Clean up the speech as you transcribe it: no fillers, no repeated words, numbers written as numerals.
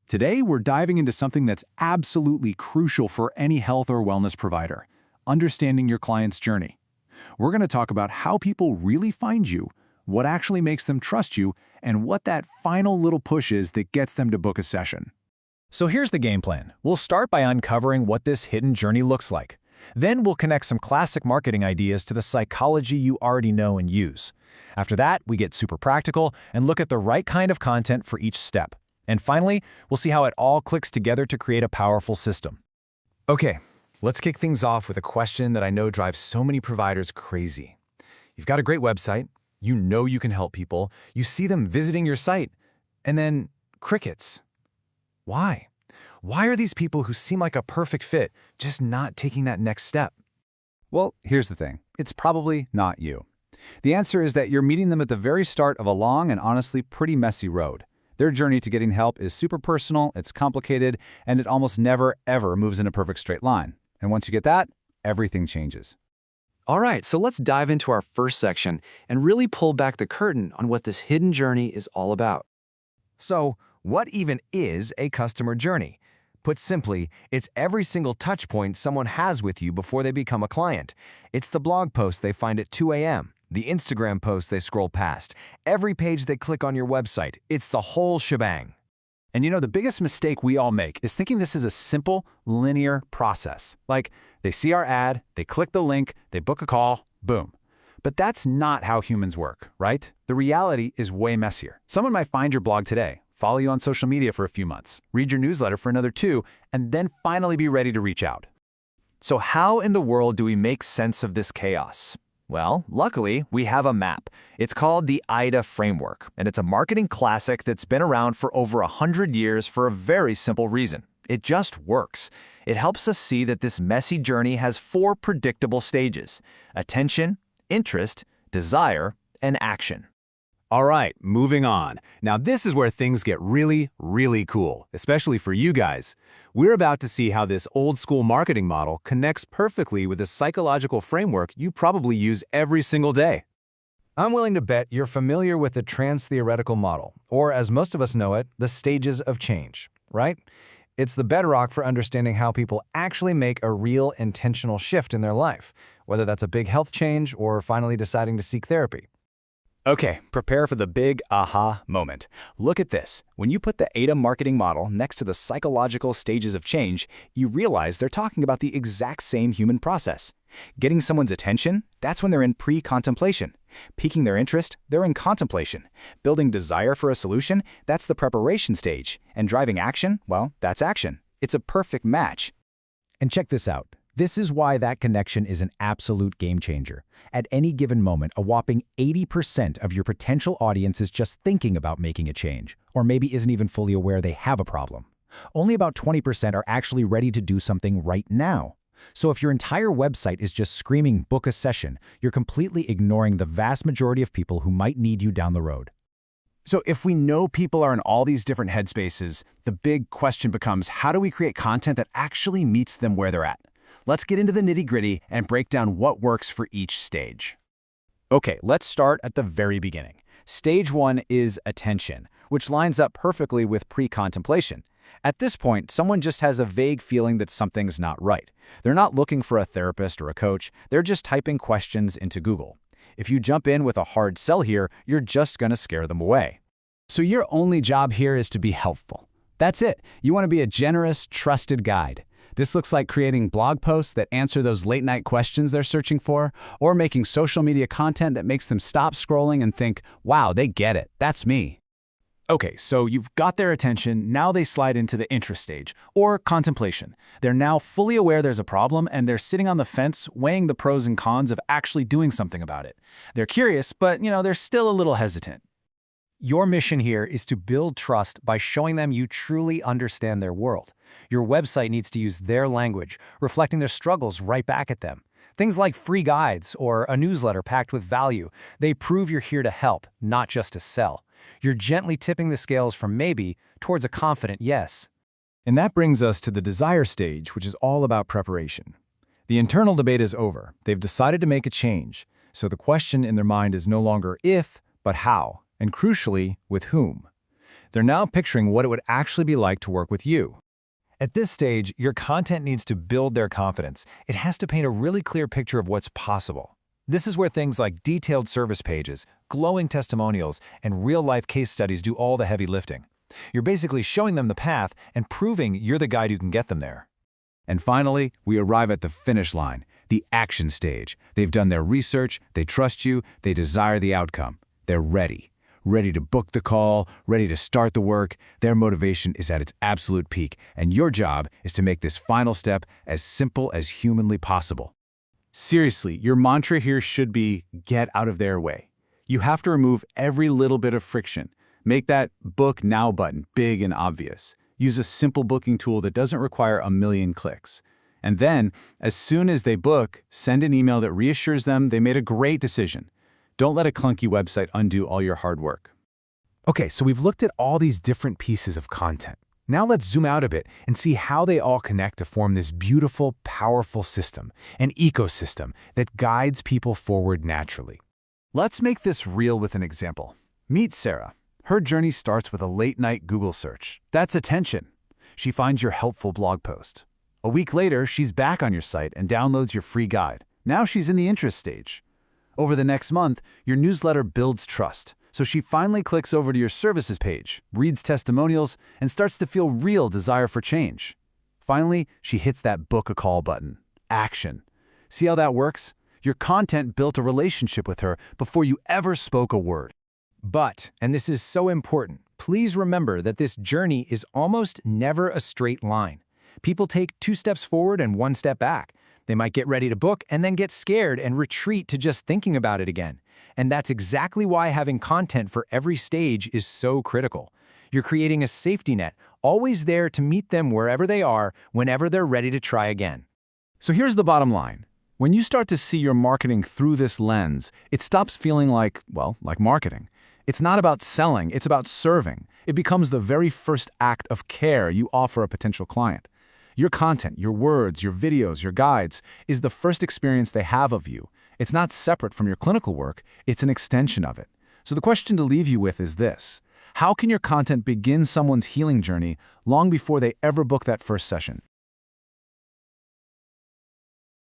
Today, we're diving into something that's absolutely crucial for any health or wellness provider: understanding your client's journey. We're going to talk about how people really find you, what actually makes them trust you, and what that final little push is that gets them to book a session. So here's the game plan. We'll start by uncovering what this hidden journey looks like. Then we'll connect some classic marketing ideas to the psychology you already know and use. After that, we get super practical and look at the right kind of content for each step. And finally, we'll see how it all clicks together to create a powerful system. Okay, let's kick things off with a question that I know drives so many providers crazy. You've got a great website, you know you can help people, you see them visiting your site, and then crickets. Why? Why are these people who seem like a perfect fit just not taking that next step? Well, here's the thing. It's probably not you. The answer is that you're meeting them at the very start of a long and honestly pretty messy road. Their journey to getting help is super personal, it's complicated, and it almost never, ever moves in a perfect straight line. And once you get that, everything changes. All right, so let's dive into our first section and really pull back the curtain on what this hidden journey is all about. So, what even is a customer journey? Put simply, it's every single touch point someone has with you before they become a client. It's the blog post they find at 2 a.m., the Instagram post they scroll past, every page they click on your website. It's the whole shebang. And you know, the biggest mistake we all make is thinking this is a simple, linear process. Like, they see our ad, they click the link, they book a call, boom. But that's not how humans work, right? The reality is way messier. Someone might find your blog today, follow you on social media for a few months, read your newsletter for another 2, and then finally be ready to reach out. So how in the world do we make sense of this chaos? Well, luckily, we have a map. It's called the AIDA framework, and it's a marketing classic that's been around for over 100 years for a very simple reason. It just works. It helps us see that this messy journey has 4 predictable stages: attention, interest, desire, and action. All right, moving on. Now this is where things get really, really cool, especially for you guys. We're about to see how this old-school marketing model connects perfectly with a psychological framework you probably use every single day. I'm willing to bet you're familiar with the trans-theoretical model, or as most of us know it, the stages of change, right? It's the bedrock for understanding how people actually make a real intentional shift in their life, whether that's a big health change or finally deciding to seek therapy. Okay, prepare for the big aha moment. Look at this. When you put the AIDA marketing model next to the psychological stages of change, you realize they're talking about the exact same human process. Getting someone's attention, that's when they're in pre-contemplation. Piquing their interest, they're in contemplation. Building desire for a solution, that's the preparation stage. And driving action, well, that's action. It's a perfect match. And check this out. This is why that connection is an absolute game changer. At any given moment, a whopping 80% of your potential audience is just thinking about making a change, or maybe isn't even fully aware they have a problem. Only about 20% are actually ready to do something right now. So if your entire website is just screaming "book a session," you're completely ignoring the vast majority of people who might need you down the road. So if we know people are in all these different headspaces, the big question becomes, how do we create content that actually meets them where they're at? Let's get into the nitty-gritty and break down what works for each stage. Okay, let's start at the very beginning. Stage 1 is attention, which lines up perfectly with pre-contemplation. At this point, someone just has a vague feeling that something's not right. They're not looking for a therapist or a coach, they're just typing questions into Google. If you jump in with a hard sell here, you're just going to scare them away. So your only job here is to be helpful. That's it. You want to be a generous, trusted guide. This looks like creating blog posts that answer those late-night questions they're searching for, or making social media content that makes them stop scrolling and think, wow, they get it. That's me. Okay, so you've got their attention, now they slide into the interest stage, or contemplation. They're now fully aware there's a problem and they're sitting on the fence weighing the pros and cons of actually doing something about it. They're curious, but they're still a little hesitant. Your mission here is to build trust by showing them you truly understand their world. Your website needs to use their language, reflecting their struggles right back at them. Things like free guides or a newsletter packed with value, they prove you're here to help, not just to sell. You're gently tipping the scales from maybe towards a confident yes. And that brings us to the desire stage, which is all about preparation. The internal debate is over. They've decided to make a change. So the question in their mind is no longer if, but how, and crucially, with whom. They're now picturing what it would actually be like to work with you. At this stage, your content needs to build their confidence. It has to paint a really clear picture of what's possible. This is where things like detailed service pages, glowing testimonials, and real-life case studies do all the heavy lifting. You're basically showing them the path and proving you're the guide who can get them there. And finally, we arrive at the finish line, the action stage. They've done their research, they trust you, they desire the outcome. They're ready. Ready to book the call, ready to start the work. Their motivation is at its absolute peak, and your job is to make this final step as simple as humanly possible. Seriously, your mantra here should be get out of their way. You have to remove every little bit of friction. Make that Book Now button big and obvious. Use a simple booking tool that doesn't require a million clicks. And then, as soon as they book, send an email that reassures them they made a great decision. Don't let a clunky website undo all your hard work. Okay, so we've looked at all these different pieces of content. Now let's zoom out a bit and see how they all connect to form this beautiful, powerful system, an ecosystem that guides people forward naturally. Let's make this real with an example. Meet Sarah. Her journey starts with a late-night Google search. That's attention. She finds your helpful blog post. A week later, she's back on your site and downloads your free guide. Now she's in the interest stage. Over the next month, your newsletter builds trust, so she finally clicks over to your services page, reads testimonials, and starts to feel real desire for change. Finally, she hits that book a call button. Action. See how that works? Your content built a relationship with her before you ever spoke a word. But, and this is so important, please remember that this journey is almost never a straight line. People take 2 steps forward and 1 step back. They might get ready to book and then get scared and retreat to just thinking about it again. And that's exactly why having content for every stage is so critical. You're creating a safety net, always there to meet them wherever they are, whenever they're ready to try again. So here's the bottom line. When you start to see your marketing through this lens, it stops feeling like marketing. It's not about selling, it's about serving. It becomes the very first act of care you offer a potential client. Your content, your words, your videos, your guides is the first experience they have of you. It's not separate from your clinical work, it's an extension of it. So the question to leave you with is this: how can your content begin someone's healing journey long before they ever book that first session?